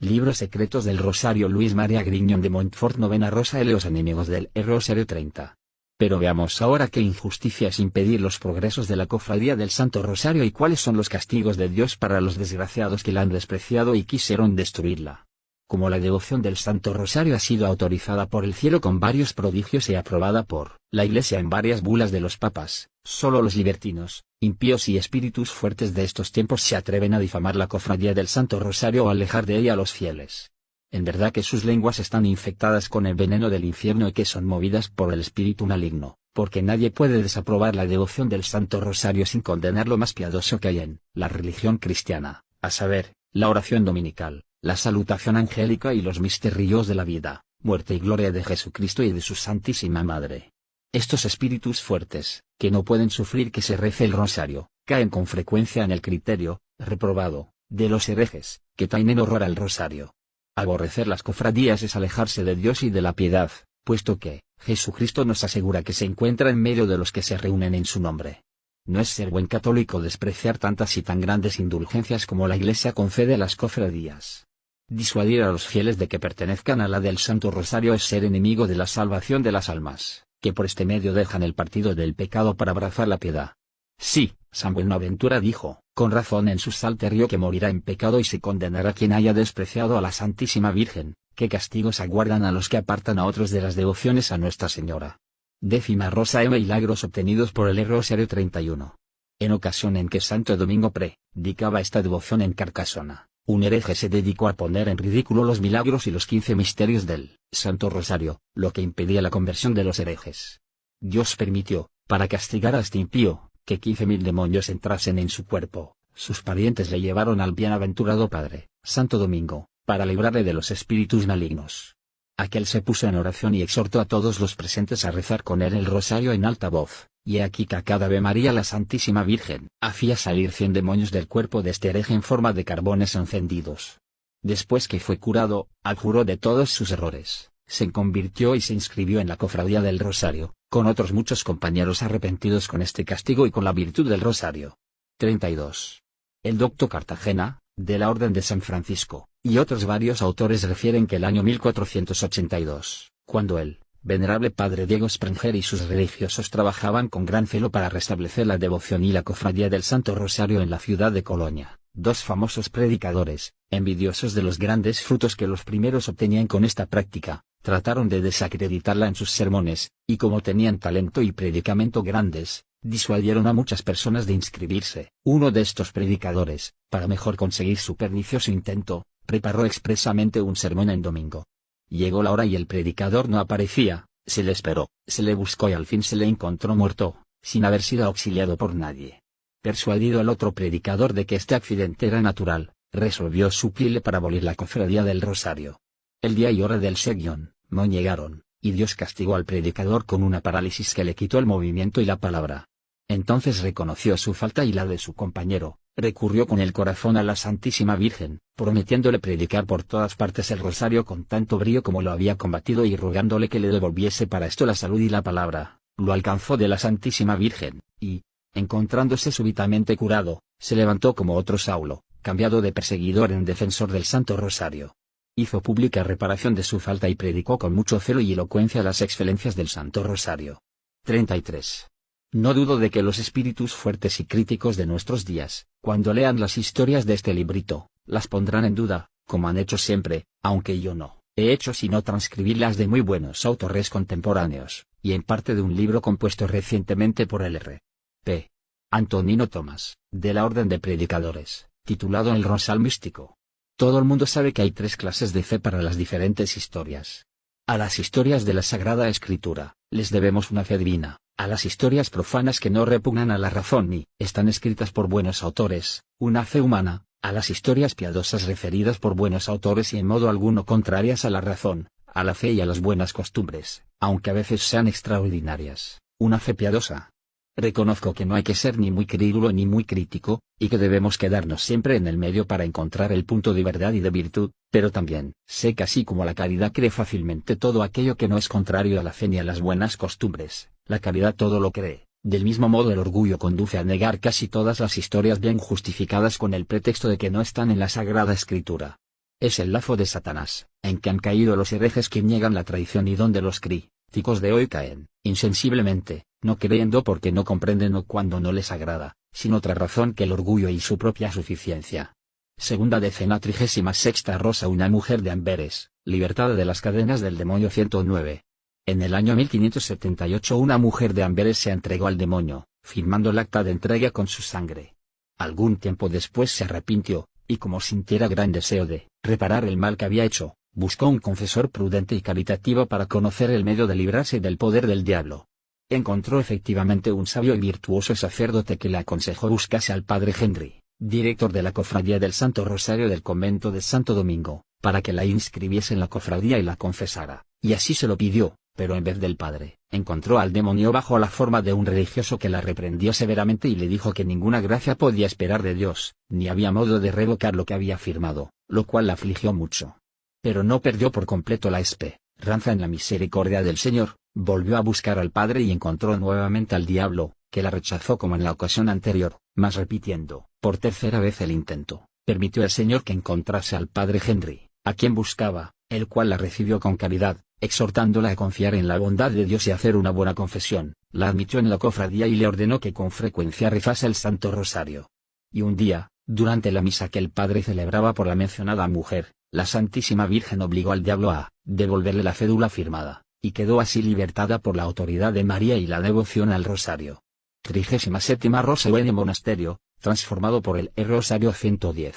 Libros secretos del Rosario. Luis María Griñón de Montfort. Novena Rosa L. Los enemigos del Rosario. 30. Pero veamos ahora qué injusticia es impedir los progresos de la Cofradía del Santo Rosario y cuáles son los castigos de Dios para los desgraciados que la han despreciado y quisieron destruirla. Como la devoción del Santo Rosario ha sido autorizada por el cielo con varios prodigios y aprobada por la Iglesia en varias bulas de los papas, solo los libertinos, impíos y espíritus fuertes de estos tiempos se atreven a difamar la Cofradía del Santo Rosario o alejar de ella a los fieles. En verdad que sus lenguas están infectadas con el veneno del infierno y que son movidas por el espíritu maligno, porque nadie puede desaprobar la devoción del Santo Rosario sin condenar lo más piadoso que hay en la religión cristiana, a saber, la oración dominical, la salutación angélica y los misterios de la vida, muerte y gloria de Jesucristo y de su Santísima Madre. Estos espíritus fuertes, que no pueden sufrir que se rece el rosario, caen con frecuencia en el criterio, reprobado, de los herejes, que tienen horror al rosario. Aborrecer las cofradías es alejarse de Dios y de la piedad, puesto que Jesucristo nos asegura que se encuentra en medio de los que se reúnen en su nombre. No es ser buen católico despreciar tantas y tan grandes indulgencias como la Iglesia concede a las cofradías. Disuadir a los fieles de que pertenezcan a la del Santo Rosario es ser enemigo de la salvación de las almas, que por este medio dejan el partido del pecado para abrazar la piedad. Sí, San Buenaventura dijo, con razón en su Salterio, que morirá en pecado y se condenará quien haya despreciado a la Santísima Virgen. ¿Qué castigos aguardan a los que apartan a otros de las devociones a Nuestra Señora? Décima Rosa M. Milagros obtenidos por el Rosario. 31. En ocasión en que Santo Domingo predicaba esta devoción en Carcasona, un hereje se dedicó a poner en ridículo los milagros y los 15 misterios del Santo Rosario, lo que impedía la conversión de los herejes. Dios permitió, para castigar a este impío, que 15.000 demonios entrasen en su cuerpo. Sus parientes le llevaron al bienaventurado padre, Santo Domingo, para librarle de los espíritus malignos. Aquel se puso en oración y exhortó a todos los presentes a rezar con él el rosario en alta voz, y aquí que a cada Ave María la Santísima Virgen hacía salir 100 demonios del cuerpo de este hereje en forma de carbones encendidos. Después que fue curado, abjuró de todos sus errores, se convirtió y se inscribió en la Cofradía del Rosario, con otros muchos compañeros arrepentidos con este castigo y con la virtud del rosario. 32. El doctor Cartagena, de la Orden de San Francisco, y otros varios autores refieren que el año 1482, cuando el venerable padre Diego Sprenger y sus religiosos trabajaban con gran celo para restablecer la devoción y la cofradía del Santo Rosario en la ciudad de Colonia, dos famosos predicadores, envidiosos de los grandes frutos que los primeros obtenían con esta práctica, trataron de desacreditarla en sus sermones, y como tenían talento y predicamento grandes, disuadieron a muchas personas de inscribirse. Uno de estos predicadores, para mejor conseguir su pernicioso intento, preparó expresamente un sermón en domingo. Llegó la hora y el predicador no aparecía, se le esperó, se le buscó y al fin se le encontró muerto, sin haber sido auxiliado por nadie. Persuadido el otro predicador de que este accidente era natural, resolvió suplirle para abolir la cofradía del Rosario. El día y hora del segión no llegaron, y Dios castigó al predicador con una parálisis que le quitó el movimiento y la palabra. Entonces reconoció su falta y la de su compañero, recurrió con el corazón a la Santísima Virgen, prometiéndole predicar por todas partes el rosario con tanto brío como lo había combatido y rogándole que le devolviese para esto la salud y la palabra. Lo alcanzó de la Santísima Virgen, y, encontrándose súbitamente curado, se levantó como otro Saulo, cambiado de perseguidor en defensor del Santo Rosario. Hizo pública reparación de su falta y predicó con mucho celo y elocuencia las excelencias del Santo Rosario. 33. No dudo de que los espíritus fuertes y críticos de nuestros días, cuando lean las historias de este librito, las pondrán en duda, como han hecho siempre, aunque yo no he hecho sino transcribirlas de muy buenos autores contemporáneos, y en parte de un libro compuesto recientemente por el R.P. Antonino Tomás, de la Orden de Predicadores, titulado El Rosal Místico. Todo el mundo sabe que hay 3 clases de fe para las diferentes historias. A las historias de la Sagrada Escritura, les debemos una fe divina. A las historias profanas que no repugnan a la razón ni están escritas por buenos autores, una fe humana. A las historias piadosas referidas por buenos autores y en modo alguno contrarias a la razón, a la fe y a las buenas costumbres, aunque a veces sean extraordinarias, una fe piadosa. Reconozco que no hay que ser ni muy crédulo ni muy crítico, y que debemos quedarnos siempre en el medio para encontrar el punto de verdad y de virtud, pero también sé que así como la caridad cree fácilmente todo aquello que no es contrario a la fe ni a las buenas costumbres, la caridad todo lo cree. Del mismo modo el orgullo conduce a negar casi todas las historias bien justificadas con el pretexto de que no están en la Sagrada Escritura. Es el lazo de Satanás, en que han caído los herejes que niegan la tradición y donde los críticos de hoy caen, insensiblemente, no creyendo porque no comprenden o cuando no les agrada, sin otra razón que el orgullo y su propia suficiencia. Segunda decena 36ª Rosa, una mujer de Amberes, libertada de las cadenas del demonio. 109. En el año 1578 una mujer de Amberes se entregó al demonio, firmando el acta de entrega con su sangre. Algún tiempo después se arrepintió, y como sintiera gran deseo de reparar el mal que había hecho, buscó un confesor prudente y caritativo para conocer el medio de librarse del poder del diablo. Encontró efectivamente un sabio y virtuoso sacerdote que le aconsejó buscase al padre Henry, director de la cofradía del Santo Rosario del convento de Santo Domingo, para que la inscribiese en la cofradía y la confesara, y así se lo pidió. Pero en vez del padre, encontró al demonio bajo la forma de un religioso que la reprendió severamente y le dijo que ninguna gracia podía esperar de Dios, ni había modo de revocar lo que había firmado, lo cual la afligió mucho. Pero no perdió por completo la esperanza en la misericordia del Señor, volvió a buscar al padre y encontró nuevamente al diablo, que la rechazó como en la ocasión anterior, mas repitiendo, por tercera vez el intento, permitió el Señor que encontrase al padre Henry, a quien buscaba, el cual la recibió con caridad, exhortándola a confiar en la bondad de Dios y hacer una buena confesión, la admitió en la cofradía y le ordenó que con frecuencia rezase el Santo Rosario. Y un día, durante la misa que el padre celebraba por la mencionada mujer, la Santísima Virgen obligó al diablo a devolverle la cédula firmada, y quedó así libertada por la autoridad de María y la devoción al Rosario. 37ª Rosa en el monasterio, transformado por el Rosario. 110.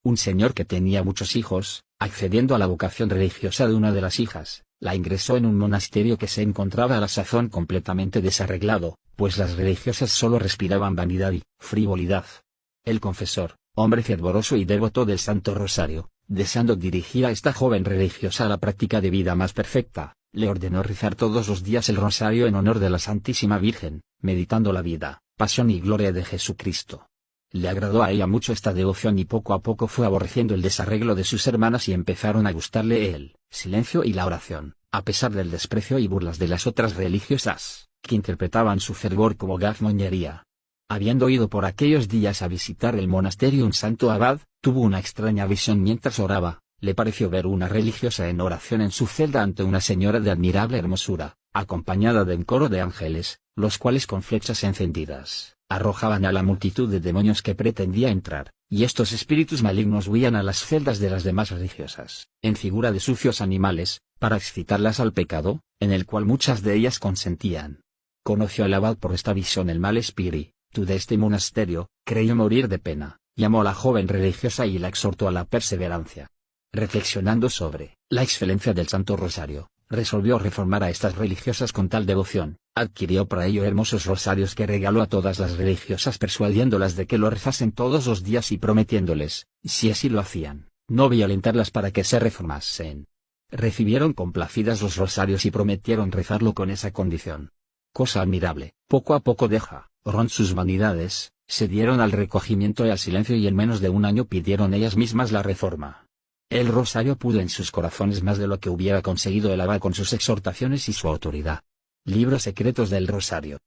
Un señor que tenía muchos hijos, accediendo a la vocación religiosa de una de las hijas, la ingresó en un monasterio que se encontraba a la sazón completamente desarreglado, pues las religiosas solo respiraban vanidad y frivolidad. El confesor, hombre fervoroso y devoto del Santo Rosario, deseando dirigir a esta joven religiosa a la práctica de vida más perfecta, le ordenó rezar todos los días el rosario en honor de la Santísima Virgen, meditando la vida, pasión y gloria de Jesucristo. Le agradó a ella mucho esta devoción y poco a poco fue aborreciendo el desarreglo de sus hermanas y empezaron a gustarle el silencio y la oración, a pesar del desprecio y burlas de las otras religiosas, que interpretaban su fervor como gazmoñería. Habiendo ido por aquellos días a visitar el monasterio un santo abad, tuvo una extraña visión mientras oraba. Le pareció ver una religiosa en oración en su celda ante una señora de admirable hermosura, acompañada de un coro de ángeles, los cuales con flechas encendidas, arrojaban a la multitud de demonios que pretendía entrar, y estos espíritus malignos huían a las celdas de las demás religiosas, en figura de sucios animales, para excitarlas al pecado, en el cual muchas de ellas consentían. Conoció el abad por esta visión el mal espíritu de este monasterio, creyó morir de pena, llamó a la joven religiosa y la exhortó a la perseverancia. Reflexionando sobre la excelencia del Santo Rosario, resolvió reformar a estas religiosas con tal devoción, adquirió para ello hermosos rosarios que regaló a todas las religiosas persuadiéndolas de que lo rezasen todos los días y prometiéndoles, si así lo hacían, no violentarlas para que se reformasen. Recibieron complacidas los rosarios y prometieron rezarlo con esa condición. Cosa admirable, poco a poco dejaron sus vanidades, se dieron al recogimiento y al silencio y en menos de un año pidieron ellas mismas la reforma. El rosario pudo en sus corazones más de lo que hubiera conseguido el abad con sus exhortaciones y su autoridad. Libros secretos del Rosario.